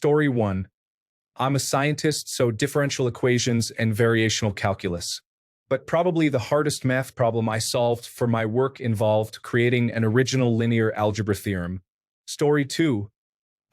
Story 1. I'm a scientist, so differential equations and variational calculus. But probably the hardest math problem I solved for my work involved creating an original linear algebra theorem. Story 2.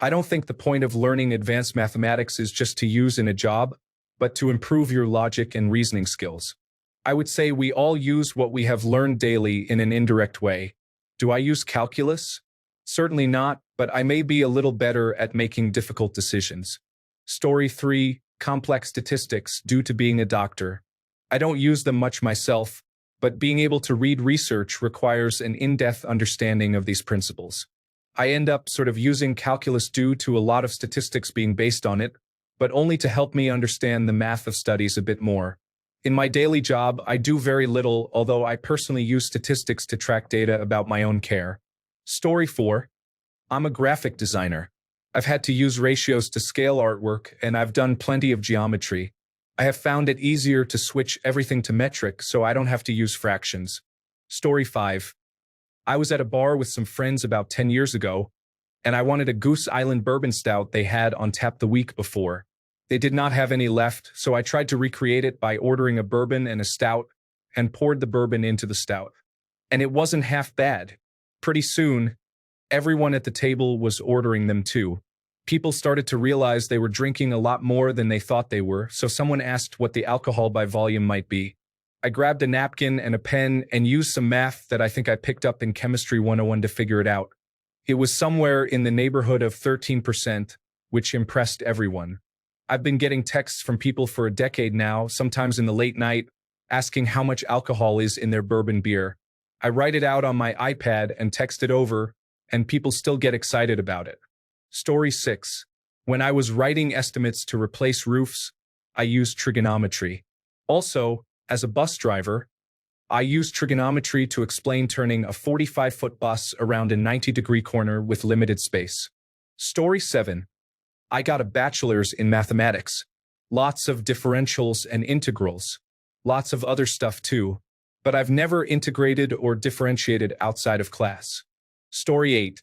I don't think the point of learning advanced mathematics is just to use in a job, but to improve your logic and reasoning skills. I would say we all use what we have learned daily in an indirect way. Do I use calculus? Certainly not, but I may be a little better at making difficult decisions. Story 3. Complex statistics due to being a doctor. I don't use them much myself, but being able to read research requires an in-depth understanding of these principles. I end up sort of using calculus due to a lot of statistics being based on it, but only to help me understand the math of studies a bit more. In my daily job, I do very little, although I personally use statistics to track data about my own care. Story 4. I'm a graphic designer. I've had to use ratios to scale artwork, and I've done plenty of geometry. I have found it easier to switch everything to metric so I don't have to use fractions. Story 5. I was at a bar with some friends about 10 years ago, and I wanted a Goose Island bourbon stout they had on tap the week before. They did not have any left, so I tried to recreate it by ordering a bourbon and a stout, and poured the bourbon into the stout. And it wasn't half bad. Pretty soon, everyone at the table was ordering them too. People started to realize they were drinking a lot more than they thought they were, so someone asked what the alcohol by volume might be. I grabbed a napkin and a pen and used some math that I think I picked up in Chemistry 101 to figure it out. It was somewhere in the neighborhood of 13%, which impressed everyone. I've been getting texts from people for a decade now, sometimes in the late night, asking how much alcohol is in their bourbon beer. I write it out on my iPad and text it over, and people still get excited about it. Story 6. When I was writing estimates to replace roofs, I used trigonometry. Also, as a bus driver, I used trigonometry to explain turning a 45-foot bus around a 90-degree corner with limited space. Story 7. I got a bachelor's in mathematics. Lots of differentials and integrals. Lots of other stuff too, but I've never integrated or differentiated outside of class. Story 8.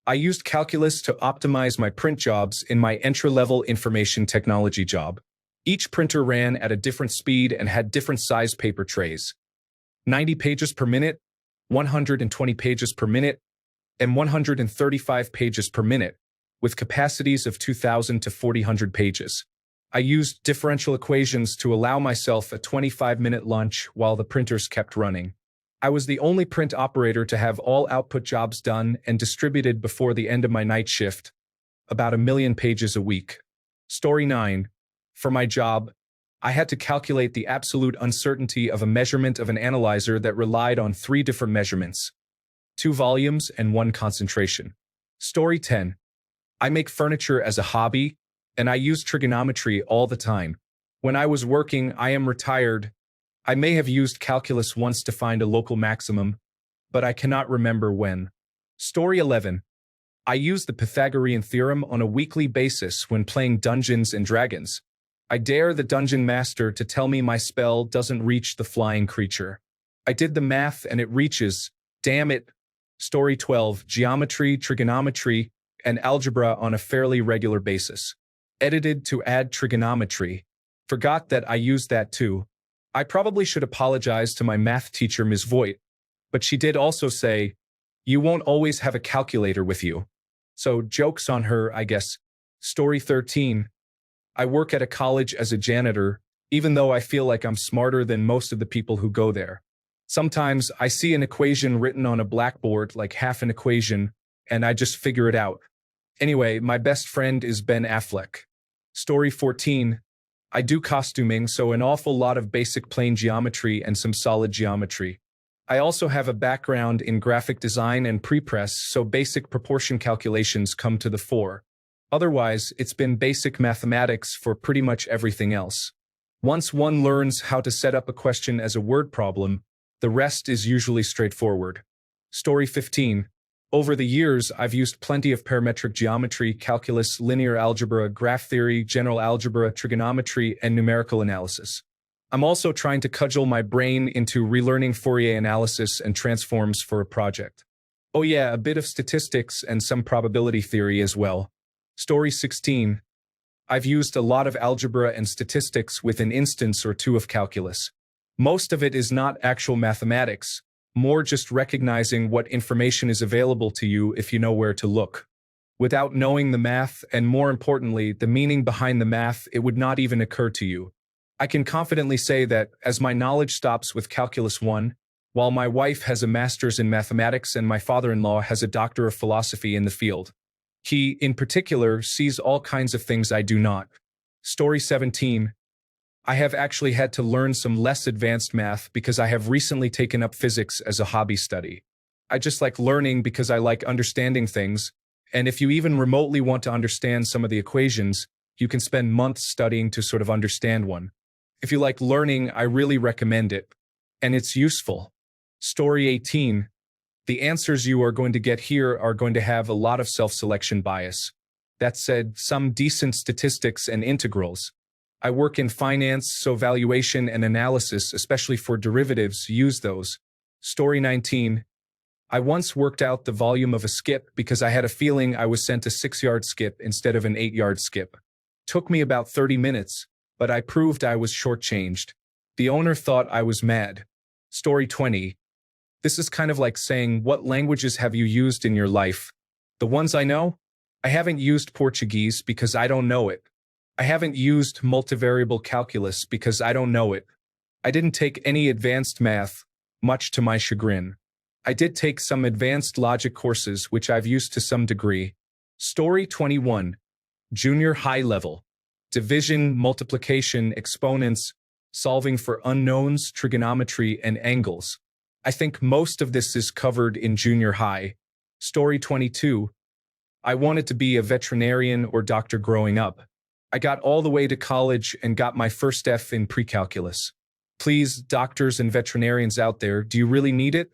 I used calculus to optimize my print jobs in my entry-level information technology job. Each printer ran at a different speed and had different size paper trays. 90 pages per minute, 120 pages per minute, and 135 pages per minute, with capacities of 2,000 to 4,000 pages. I used differential equations to allow myself a 25-minute lunch while the printers kept running. I was the only print operator to have all output jobs done and distributed before the end of my night shift, about 1 million pages a week. Story 9. For my job, I had to calculate the absolute uncertainty of a measurement of an analyzer that relied on 3 different measurements, 2 volumes and 1 concentration. Story 10. I make furniture as a hobby, and I use trigonometry all the time. When I was working, I am retired. I may have used calculus once to find a local maximum, but I cannot remember when. Story 11. I use the Pythagorean theorem on a weekly basis when playing Dungeons and Dragons. I dare the dungeon master to tell me my spell doesn't reach the flying creature. I did the math and it reaches. Damn it. Story 12. Geometry, trigonometry, and algebra on a fairly regular basis. Edited to add trigonometry. Forgot that I used that too. I probably should apologize to my math teacher, Ms. Voigt, but she did also say, "You won't always have a calculator with you." So joke's on her, I guess. Story 13. I work at a college as a janitor, even though I feel like I'm smarter than most of the people who go there. Sometimes I see an equation written on a blackboard, like half an equation, and I just figure it out. Anyway, my best friend is Ben Affleck. Story 14. I do costuming, so an awful lot of basic plane geometry and some solid geometry. I also have a background in graphic design and prepress, so basic proportion calculations come to the fore. Otherwise, it's been basic mathematics for pretty much everything else. Once one learns how to set up a question as a word problem, the rest is usually straightforward. Story 15. Over the years, I've used plenty of parametric geometry, calculus, linear algebra, graph theory, general algebra, trigonometry, and numerical analysis. I'm also trying to cudgel my brain into relearning Fourier analysis and transforms for a project. Oh yeah, a bit of statistics and some probability theory as well. Story 16. I've used a lot of algebra and statistics with an instance or two of calculus. Most of it is not actual mathematics, more just recognizing what information is available to you if you know where to look. Without knowing the math, and more importantly, the meaning behind the math, it would not even occur to you. I can confidently say that, as my knowledge stops with Calculus 1, while my wife has a master's in mathematics and my father-in-law has a doctor of philosophy in the field. He, in particular, sees all kinds of things I do not. Story 17. I have actually had to learn some less advanced math because I have recently taken up physics as a hobby study. I just like learning because I like understanding things, and if you even remotely want to understand some of the equations, you can spend months studying to sort of understand one. If you like learning, I really recommend it. And it's useful. Story 18. The answers you are going to get here are going to have a lot of self-selection bias. That said, some decent statistics and integrals. I work in finance, so valuation and analysis, especially for derivatives, use those. Story 19. I once worked out the volume of a skip because I had a feeling I was sent a 6-yard skip instead of an 8-yard skip. Took me about 30 minutes, but I proved I was shortchanged. The owner thought I was mad. Story 20. This is kind of like saying, what languages have you used in your life? The ones I know? I haven't used Portuguese because I don't know it. I haven't used multivariable calculus because I don't know it. I didn't take any advanced math, much to my chagrin. I did take some advanced logic courses which I've used to some degree. Story 21. Junior high level. Division, multiplication, exponents, solving for unknowns, trigonometry, and angles. I think most of this is covered in junior high. Story 22. I wanted to be a veterinarian or doctor growing up. I got all the way to college and got my first F in pre-calculus. Please, doctors and veterinarians out there, do you really need it?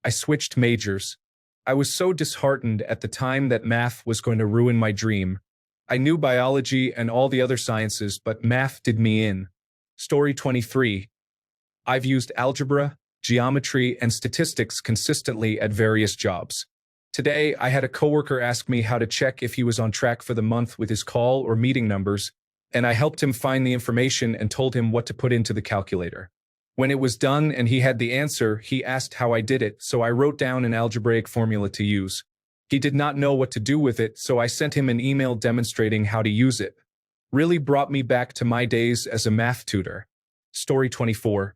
I switched majors. I was so disheartened at the time that math was going to ruin my dream. I knew biology and all the other sciences, but math did me in. Story 23. I've used algebra, geometry, and statistics consistently at various jobs. Today, I had a coworker ask me how to check if he was on track for the month with his call or meeting numbers, and I helped him find the information and told him what to put into the calculator. When it was done and he had the answer, he asked how I did it, so I wrote down an algebraic formula to use. He did not know what to do with it, so I sent him an email demonstrating how to use it. Really brought me back to my days as a math tutor. Story 24.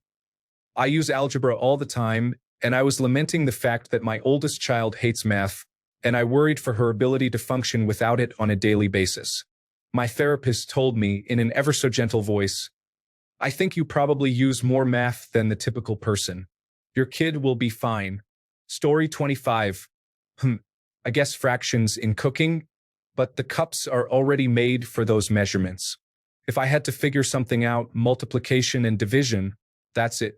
I use algebra all the time, and I was lamenting the fact that my oldest child hates math, and I worried for her ability to function without it on a daily basis. My therapist told me, in an ever-so-gentle voice, I think you probably use more math than the typical person. Your kid will be fine. Story 25. I guess fractions in cooking, but the cups are already made for those measurements. If I had to figure something out, multiplication and division, that's it.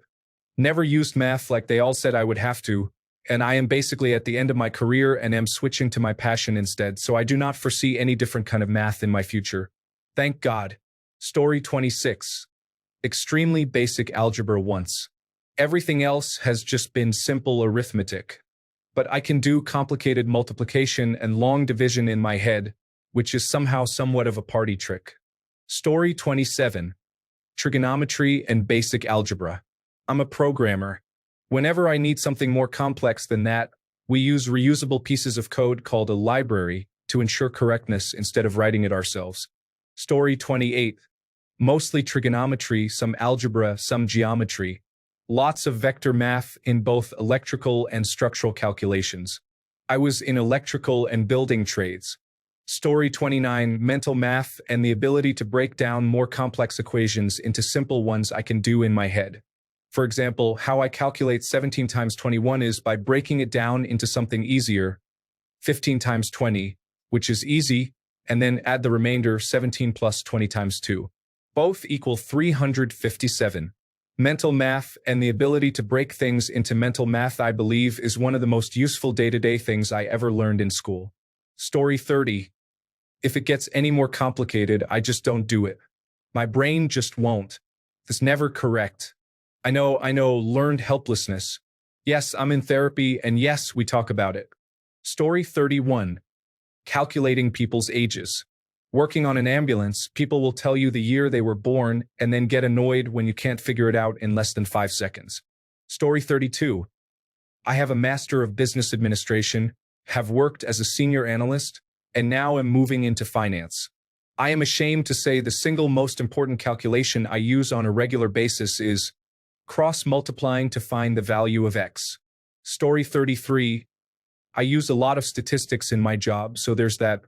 Never used math like they all said I would have to, and I am basically at the end of my career and am switching to my passion instead, so I do not foresee any different kind of math in my future. Thank God. Story 26. Extremely basic algebra once. Everything else has just been simple arithmetic. But I can do complicated multiplication and long division in my head, which is somehow somewhat of a party trick. Story 27. Trigonometry and basic algebra. I'm a programmer. Whenever I need something more complex than that, we use reusable pieces of code called a library to ensure correctness instead of writing it ourselves. Story 28. Mostly trigonometry, some algebra, some geometry. Lots of vector math in both electrical and structural calculations. I was in electrical and building trades. Story 29. Mental math and the ability to break down more complex equations into simple ones I can do in my head. For example, how I calculate 17 times 21 is by breaking it down into something easier, 15 times 20, which is easy, and then add the remainder, 17 plus 20 times 2. Both equal 357. Mental math and the ability to break things into mental math, I believe, is one of the most useful day-to-day things I ever learned in school. Story 30. If it gets any more complicated, I just don't do it. My brain just won't. It's never correct. I know, learned helplessness. Yes, I'm in therapy, and yes, we talk about it. Story 31. Calculating people's ages. Working on an ambulance, people will tell you the year they were born and then get annoyed when you can't figure it out in less than 5 seconds. Story 32. I have a Master of Business Administration, have worked as a senior analyst, and now am moving into finance. I am ashamed to say the single most important calculation I use on a regular basis is cross-multiplying to find the value of X. Story 33. I use a lot of statistics in my job, so there's that.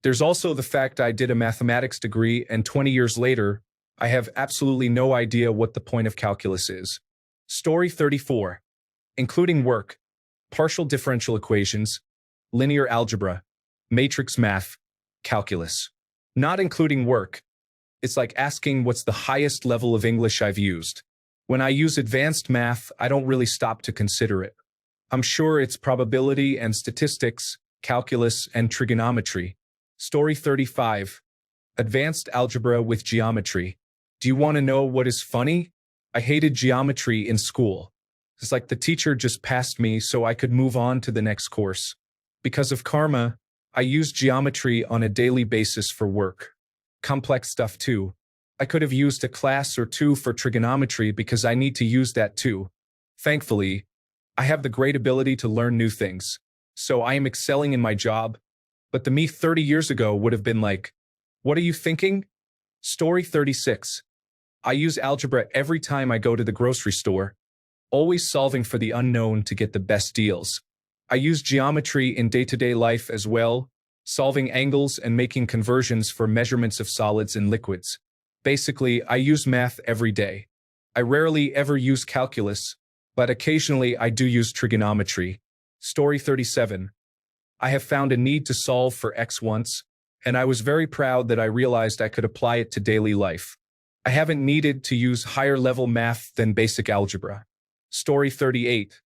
There's also the fact I did a mathematics degree, and 20 years later, I have absolutely no idea what the point of calculus is. Story 34. Including work, partial differential equations, linear algebra, matrix math, calculus. Not including work. It's like asking what's the highest level of English I've used. When I use advanced math, I don't really stop to consider it. I'm sure it's probability and statistics, calculus, and trigonometry. Story 35. Advanced algebra with geometry. Do you want to know what is funny? I hated geometry in school. It's like the teacher just passed me so I could move on to the next course. Because of karma, I use geometry on a daily basis for work. Complex stuff too. I could have used a class or two for trigonometry because I need to use that too. Thankfully, I have the great ability to learn new things, so I am excelling in my job. But the me 30 years ago would have been like, what are you thinking? Story 36. I use algebra every time I go to the grocery store, always solving for the unknown to get the best deals. I use geometry in day-to-day life as well, solving angles and making conversions for measurements of solids and liquids. Basically, I use math every day. I rarely ever use calculus, but occasionally I do use trigonometry. Story 37. I have found a need to solve for X once, and I was very proud that I realized I could apply it to daily life. I haven't needed to use higher-level math than basic algebra. Story 38.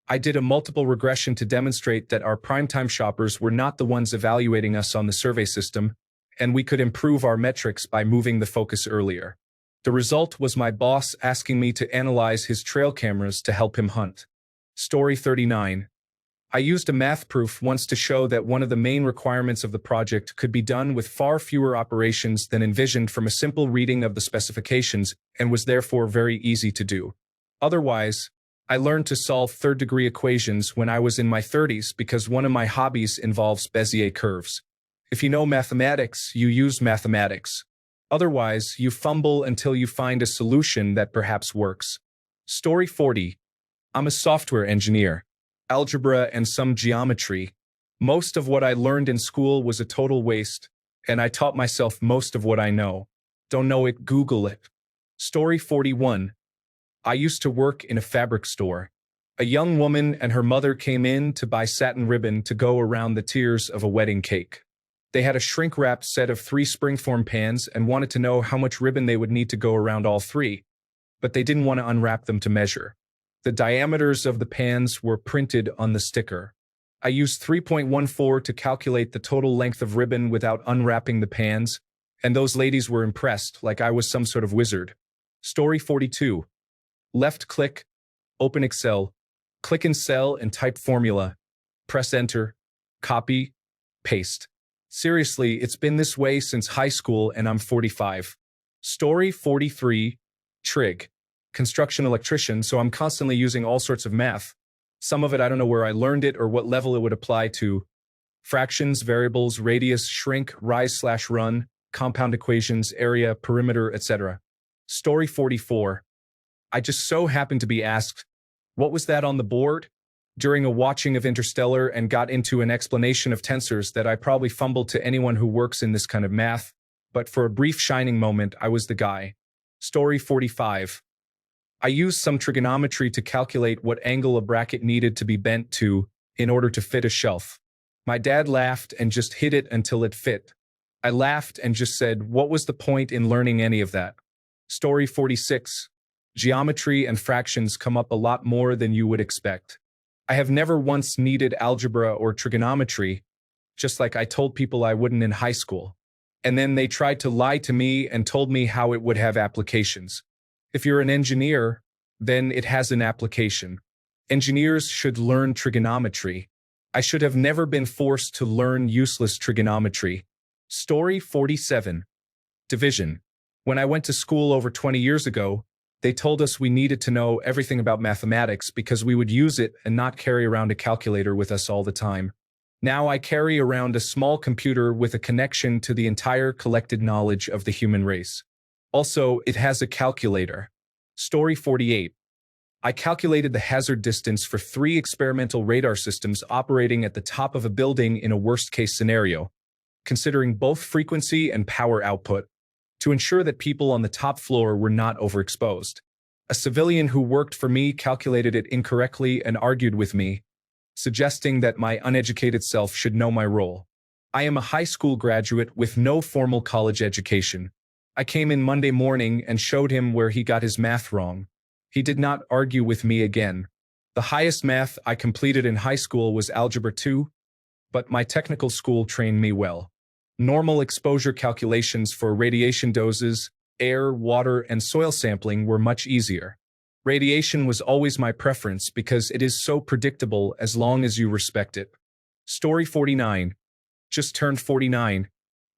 I did a multiple regression to demonstrate that our primetime shoppers were not the ones evaluating us on the survey system, and we could improve our metrics by moving the focus earlier. The result was my boss asking me to analyze his trail cameras to help him hunt. Story 39. I used a math proof once to show that one of the main requirements of the project could be done with far fewer operations than envisioned from a simple reading of the specifications and was therefore very easy to do. Otherwise, I learned to solve third-degree equations when I was in my 30s because one of my hobbies involves Bezier curves. If you know mathematics, you use mathematics. Otherwise, you fumble until you find a solution that perhaps works. Story 40. I'm a software engineer. Algebra and some geometry. Most of what I learned in school was a total waste, and I taught myself most of what I know. Don't know it, Google it. Story 41. I used to work in a fabric store. A young woman and her mother came in to buy satin ribbon to go around the tiers of a wedding cake. They had a shrink-wrapped set of 3 springform pans and wanted to know how much ribbon they would need to go around all 3, but they didn't want to unwrap them to measure. The diameters of the pans were printed on the sticker. I used 3.14 to calculate the total length of ribbon without unwrapping the pans, and those ladies were impressed, like I was some sort of wizard. Story 42. Left click, open Excel, click in cell and type formula, press enter, copy, paste. Seriously, it's been this way since high school and I'm 45. Story 43. Trig. Construction electrician, so I'm constantly using all sorts of math. Some of it I don't know where I learned it or what level it would apply to. Fractions, variables, radius, shrink, rise/run, compound equations, area, perimeter, etc. Story 44. I just so happened to be asked, what was that on the board? During a watching of Interstellar and got into an explanation of tensors that I probably fumbled to anyone who works in this kind of math, but for a brief shining moment, I was the guy. Story 45. I used some trigonometry to calculate what angle a bracket needed to be bent to in order to fit a shelf. My dad laughed and just hit it until it fit. I laughed and just said, what was the point in learning any of that? Story 46. Geometry and fractions come up a lot more than you would expect. I have never once needed algebra or trigonometry, just like I told people I wouldn't in high school. And then they tried to lie to me and told me how it would have applications. If you're an engineer, then it has an application. Engineers should learn trigonometry. I should have never been forced to learn useless trigonometry. Story 47. Division. When I went to school over 20 years ago, they told us we needed to know everything about mathematics because we would use it and not carry around a calculator with us all the time. Now I carry around a small computer with a connection to the entire collected knowledge of the human race. Also, it has a calculator. Story 48. I calculated the hazard distance for 3 experimental radar systems operating at the top of a building in a worst-case scenario, considering both frequency and power output, to ensure that people on the top floor were not overexposed. A civilian who worked for me calculated it incorrectly and argued with me, suggesting that my uneducated self should know my role. I am a high school graduate with no formal college education. I came in Monday morning and showed him where he got his math wrong. He did not argue with me again. The highest math I completed in high school was Algebra 2, but my technical school trained me well. Normal exposure calculations for radiation doses, air, water, and soil sampling were much easier. Radiation was always my preference because it is so predictable as long as you respect it. Story 49. Just turned 49.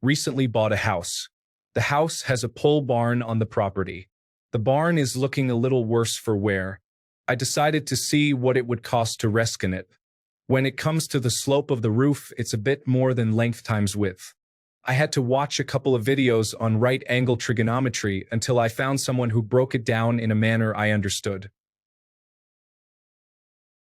Recently bought a house. The house has a pole barn on the property. The barn is looking a little worse for wear. I decided to see what it would cost to reskin it. When it comes to the slope of the roof, it's a bit more than length times width. I had to watch a couple of videos on right-angle trigonometry until I found someone who broke it down in a manner I understood.